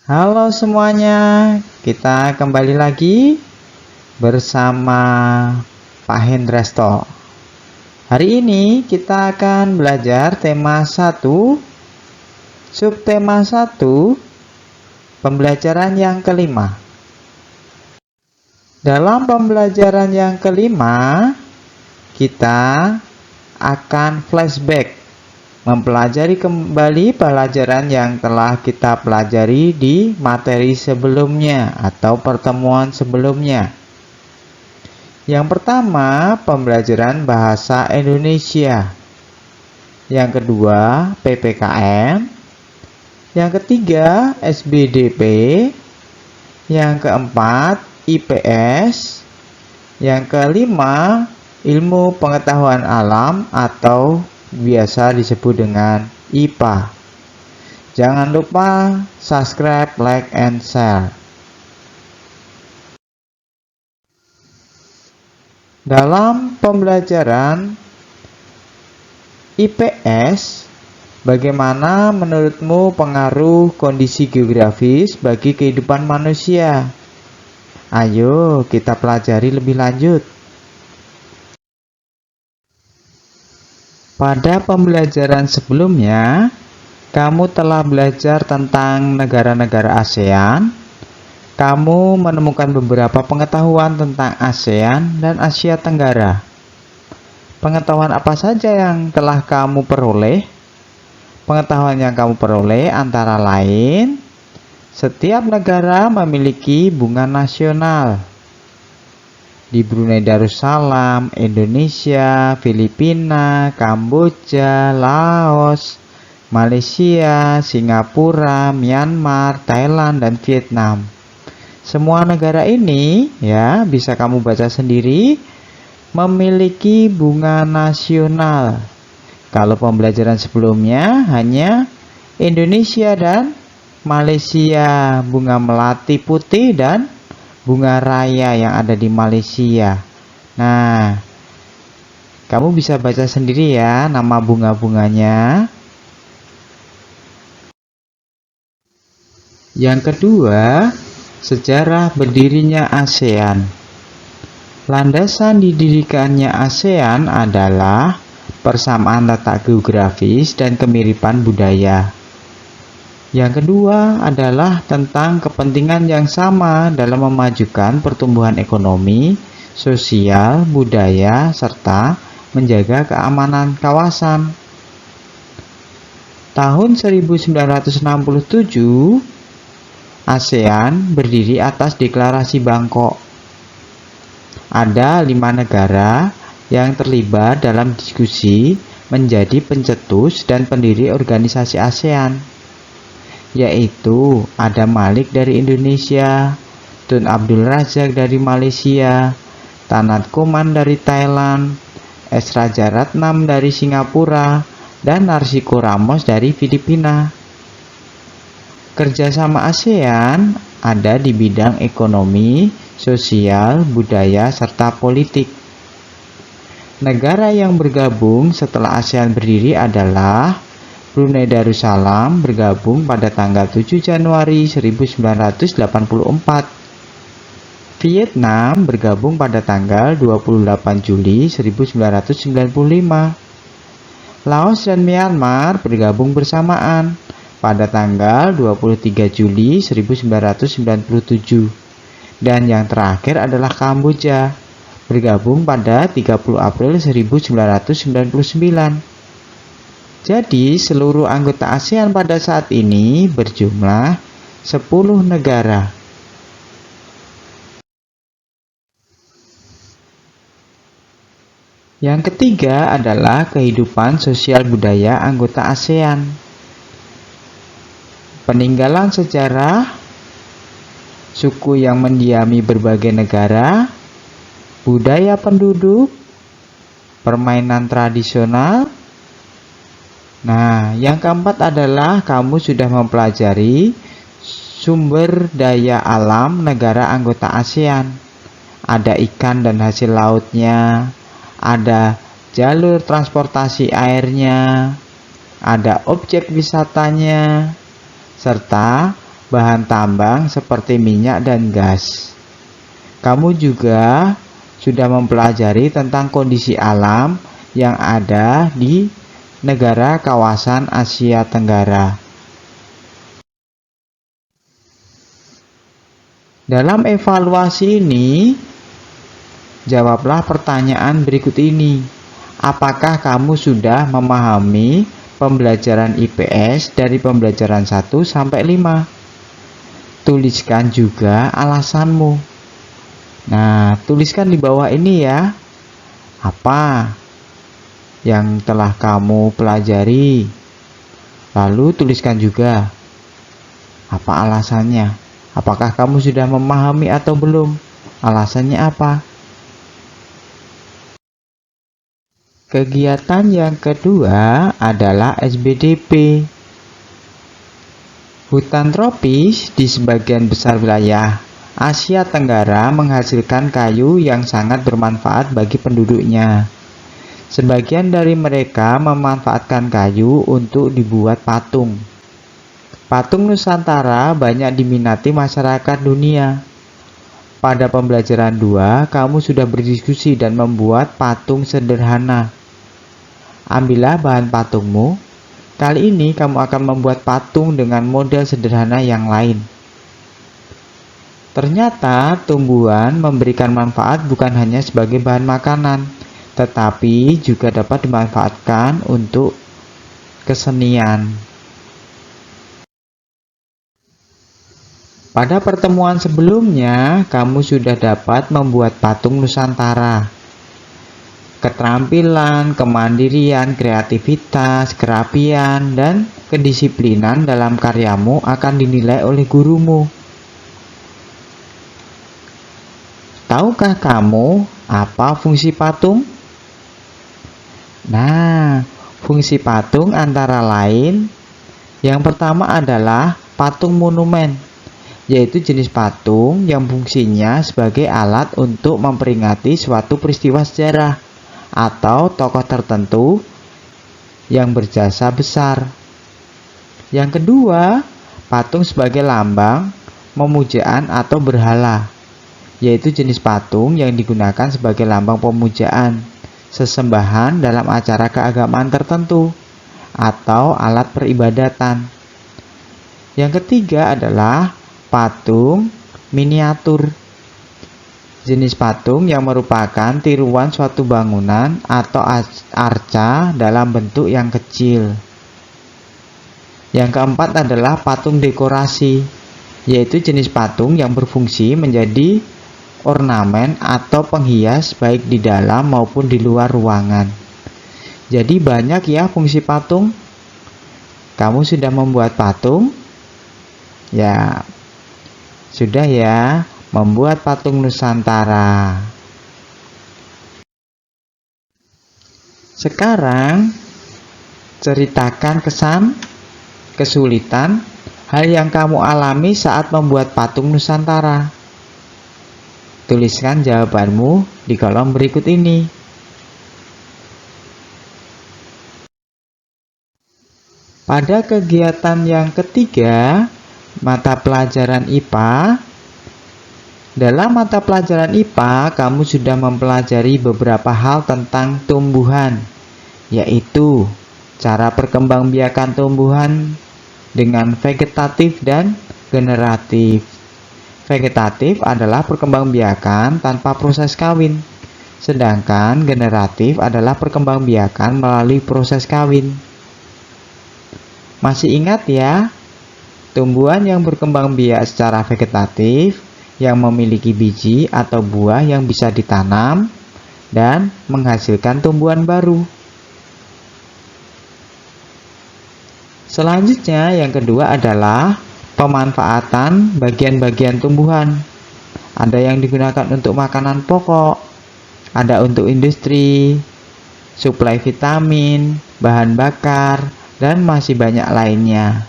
Halo semuanya, kita kembali lagi bersama Pak Hendresto. Hari ini kita akan belajar tema 1, subtema 1, pembelajaran yang kelima. Dalam pembelajaran yang kelima, kita akan flashback, mempelajari kembali pelajaran yang telah kita pelajari di materi sebelumnya atau pertemuan sebelumnya. Yang pertama, pembelajaran bahasa Indonesia. Yang kedua, PPKN. Yang ketiga, SBDP. Yang keempat, IPS. Yang kelima, ilmu pengetahuan alam atau biasa disebut dengan IPA. Jangan lupa subscribe, like, and share. Dalam pembelajaran IPS, bagaimana menurutmu pengaruh kondisi geografis bagi kehidupan manusia? Ayo kita pelajari lebih lanjut. Pada pembelajaran sebelumnya, kamu telah belajar tentang negara-negara ASEAN. Kamu menemukan beberapa pengetahuan tentang ASEAN dan Asia Tenggara. Pengetahuan apa saja yang telah kamu peroleh? Pengetahuan yang kamu peroleh antara lain, setiap negara memiliki bunga nasional. Di Brunei Darussalam, Indonesia, Filipina, Kamboja, Laos, Malaysia, Singapura, Myanmar, Thailand, dan Vietnam. Semua negara ini, ya, bisa kamu baca sendiri, memiliki bunga nasional. Kalau pembelajaran sebelumnya hanya Indonesia dan Malaysia, bunga melati putih dan bunga raya yang ada di Malaysia. Nah, kamu bisa baca sendiri ya nama bunga-bunganya. Yang kedua, sejarah berdirinya ASEAN. Landasan didirikannya ASEAN adalah persamaan letak geografis dan kemiripan budaya. Yang kedua adalah tentang kepentingan yang sama dalam memajukan pertumbuhan ekonomi, sosial, budaya, serta menjaga keamanan kawasan. Tahun 1967, ASEAN berdiri atas Deklarasi Bangkok. Ada 5 negara yang terlibat dalam diskusi menjadi pencetus dan pendiri organisasi ASEAN, yaitu Adam Malik dari Indonesia, Tun Abdul Razak dari Malaysia, Tanat Koman dari Thailand, S. Rajaratnam dari Singapura, dan Narsiko Ramos dari Filipina. Kerjasama ASEAN ada di bidang ekonomi, sosial, budaya, serta politik. Negara yang bergabung setelah ASEAN berdiri adalah Brunei Darussalam bergabung pada tanggal 7 Januari 1984. Vietnam bergabung pada tanggal 28 Juli 1995. Laos dan Myanmar bergabung bersamaan pada tanggal 23 Juli 1997. Dan yang terakhir adalah Kamboja, bergabung pada 30 April 1999. Jadi, seluruh anggota ASEAN pada saat ini berjumlah 10 negara. Yang ketiga adalah kehidupan sosial budaya anggota ASEAN. Peninggalan sejarah, suku yang mendiami berbagai negara, budaya penduduk, permainan tradisional. Nah, yang keempat adalah kamu sudah mempelajari sumber daya alam negara anggota ASEAN. Ada ikan dan hasil lautnya, ada jalur transportasi airnya, ada objek wisatanya, serta bahan tambang seperti minyak dan gas. Kamu juga sudah mempelajari tentang kondisi alam yang ada di negara kawasan Asia Tenggara. Dalam evaluasi ini, jawablah pertanyaan berikut ini. Apakah kamu sudah memahami pembelajaran IPS dari pembelajaran 1 sampai 5? Tuliskan juga alasanmu. Nah, tuliskan di bawah ini ya. Apa yang telah kamu pelajari? Lalu tuliskan juga apa alasannya. Apakah kamu sudah memahami atau belum? Alasannya apa? Kegiatan yang kedua adalah SBDP. Hutan tropis di sebagian besar wilayah Asia Tenggara menghasilkan kayu yang sangat bermanfaat bagi penduduknya. Sebagian dari mereka memanfaatkan kayu untuk dibuat patung. Patung Nusantara banyak diminati masyarakat dunia. Pada pembelajaran 2, kamu sudah berdiskusi dan membuat patung sederhana. Ambillah bahan patungmu. Kali ini kamu akan membuat patung dengan model sederhana yang lain. Ternyata tumbuhan memberikan manfaat bukan hanya sebagai bahan makanan, tetapi juga dapat dimanfaatkan untuk kesenian. Pada pertemuan sebelumnya, kamu sudah dapat membuat patung Nusantara. Keterampilan, kemandirian, kreativitas, kerapian, dan kedisiplinan dalam karyamu akan dinilai oleh gurumu. Tahukah kamu apa fungsi patung? Nah, fungsi patung antara lain yang pertama adalah patung monumen, yaitu jenis patung yang fungsinya sebagai alat untuk memperingati suatu peristiwa sejarah atau tokoh tertentu yang berjasa besar. Yang kedua, patung sebagai lambang memujaan atau berhala, yaitu jenis patung yang digunakan sebagai lambang pemujaan, sesembahan dalam acara keagamaan tertentu, atau alat peribadatan. Yang ketiga adalah patung miniatur, jenis patung yang merupakan tiruan suatu bangunan atau arca dalam bentuk yang kecil. Yang keempat adalah patung dekorasi, yaitu jenis patung yang berfungsi menjadi ornamen atau penghias baik di dalam maupun di luar ruangan. Jadi banyak ya fungsi patung. Kamu sudah membuat patung? Ya, sudah ya, membuat patung Nusantara. Sekarang ceritakan kesan, kesulitan, hal yang kamu alami saat membuat patung Nusantara. Tuliskan jawabanmu di kolom berikut ini. Pada kegiatan yang ketiga, mata pelajaran IPA. Dalam mata pelajaran IPA, kamu sudah mempelajari beberapa hal tentang tumbuhan, yaitu cara perkembangbiakan tumbuhan dengan vegetatif dan generatif. Vegetatif adalah perkembangbiakan tanpa proses kawin, sedangkan generatif adalah perkembangbiakan melalui proses kawin. Masih ingat ya, tumbuhan yang berkembang biak secara vegetatif yang memiliki biji atau buah yang bisa ditanam dan menghasilkan tumbuhan baru. Selanjutnya yang kedua adalah pemanfaatan bagian-bagian tumbuhan. Ada yang digunakan untuk makanan pokok, ada untuk industri, suplai vitamin, bahan bakar, dan masih banyak lainnya.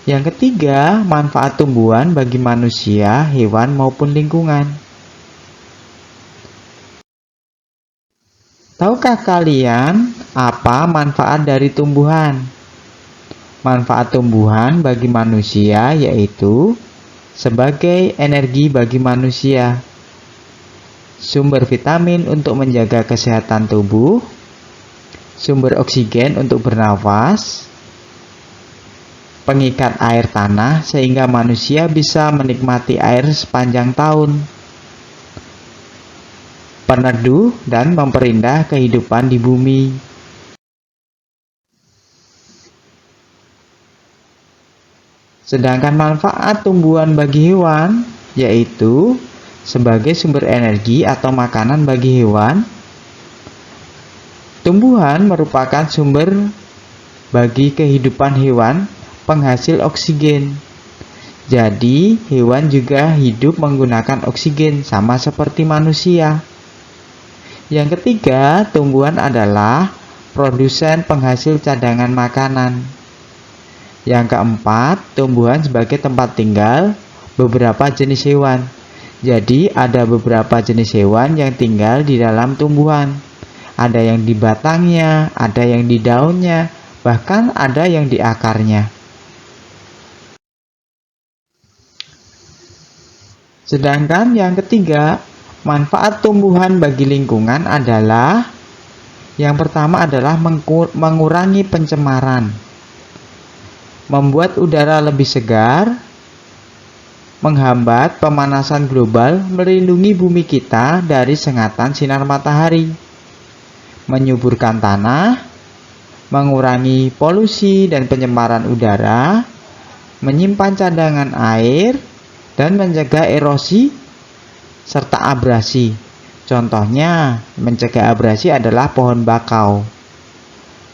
Yang ketiga, manfaat tumbuhan bagi manusia, hewan, maupun lingkungan. Tahukah kalian apa manfaat dari tumbuhan? Manfaat tumbuhan bagi manusia yaitu sebagai energi bagi manusia, sumber vitamin untuk menjaga kesehatan tubuh, sumber oksigen untuk bernafas, pengikat air tanah sehingga manusia bisa menikmati air sepanjang tahun, peneduh dan memperindah kehidupan di bumi. Sedangkan manfaat tumbuhan bagi hewan yaitu sebagai sumber energi atau makanan bagi hewan. Tumbuhan merupakan sumber bagi kehidupan hewan penghasil oksigen. Jadi, hewan juga hidup menggunakan oksigen sama seperti manusia. Yang ketiga, tumbuhan adalah produsen penghasil cadangan makanan. Yang keempat, tumbuhan sebagai tempat tinggal beberapa jenis hewan. Jadi, ada beberapa jenis hewan yang tinggal di dalam tumbuhan. Ada yang di batangnya, ada yang di daunnya, bahkan ada yang di akarnya. Sedangkan yang ketiga, manfaat tumbuhan bagi lingkungan adalah yang pertama adalah mengurangi pencemaran, membuat udara lebih segar, menghambat pemanasan global, melindungi bumi kita dari sengatan sinar matahari, menyuburkan tanah, mengurangi polusi dan pencemaran udara, menyimpan cadangan air, dan mencegah erosi serta abrasi. Contohnya, mencegah abrasi adalah pohon bakau,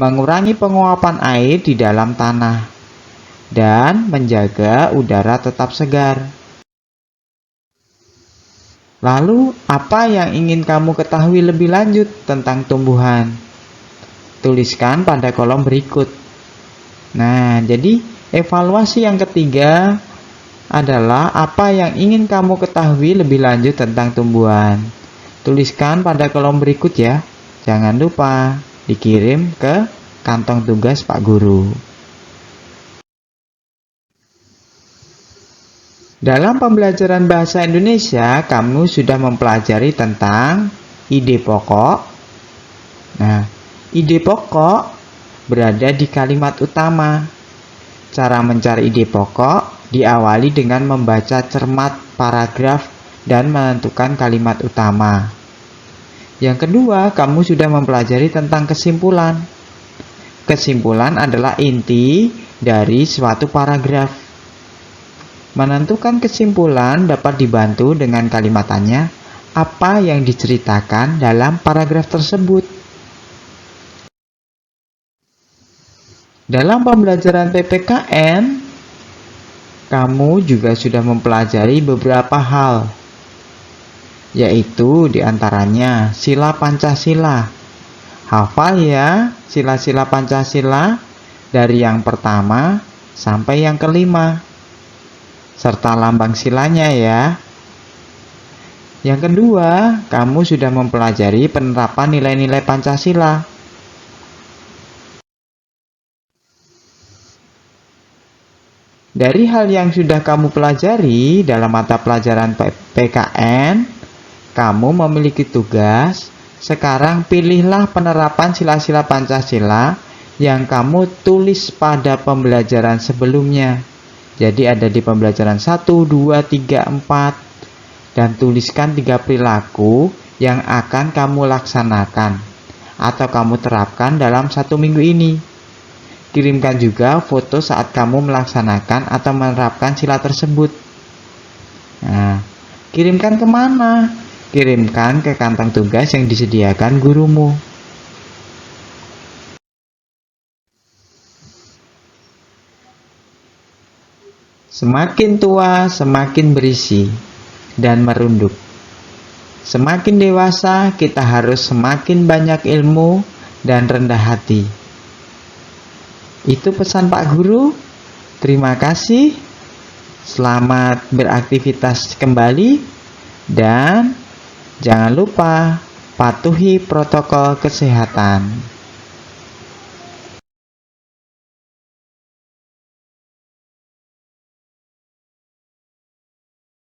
mengurangi penguapan air di dalam tanah, dan menjaga udara tetap segar. Lalu, apa yang ingin kamu ketahui lebih lanjut tentang tumbuhan? Tuliskan pada kolom berikut. Nah, jadi evaluasi yang ketiga adalah apa yang ingin kamu ketahui lebih lanjut tentang tumbuhan. Tuliskan pada kolom berikut ya. Jangan lupa dikirim ke kantong tugas Pak Guru. Dalam pembelajaran bahasa Indonesia, kamu sudah mempelajari tentang ide pokok. Nah, ide pokok berada di kalimat utama. Cara mencari ide pokok diawali dengan membaca cermat paragraf dan menentukan kalimat utama. Yang kedua, kamu sudah mempelajari tentang kesimpulan. Kesimpulan adalah inti dari suatu paragraf. Menentukan kesimpulan dapat dibantu dengan kalimatannya apa yang diceritakan dalam paragraf tersebut. Dalam pembelajaran PPKN, kamu juga sudah mempelajari beberapa hal, yaitu diantaranya sila Pancasila. Hafal ya sila-sila Pancasila dari yang pertama sampai yang kelima, serta lambang silanya ya. Yang kedua, kamu sudah mempelajari penerapan nilai-nilai Pancasila. Dari hal yang sudah kamu pelajari dalam mata pelajaran PKN, kamu memiliki tugas. Sekarang pilihlah penerapan sila-sila Pancasila yang kamu tulis pada pembelajaran sebelumnya. Jadi ada di pembelajaran 1, 2, 3, 4. Dan tuliskan 3 perilaku yang akan kamu laksanakan atau kamu terapkan dalam 1 minggu ini. Kirimkan juga foto saat kamu melaksanakan atau menerapkan sila tersebut. Nah, kirimkan kemana? Kirimkan ke kantong tugas yang disediakan gurumu. Semakin tua, semakin berisi dan merunduk. Semakin dewasa, kita harus semakin banyak ilmu dan rendah hati. Itu pesan Pak Guru. Terima kasih. Selamat beraktivitas kembali. Dan jangan lupa patuhi protokol kesehatan.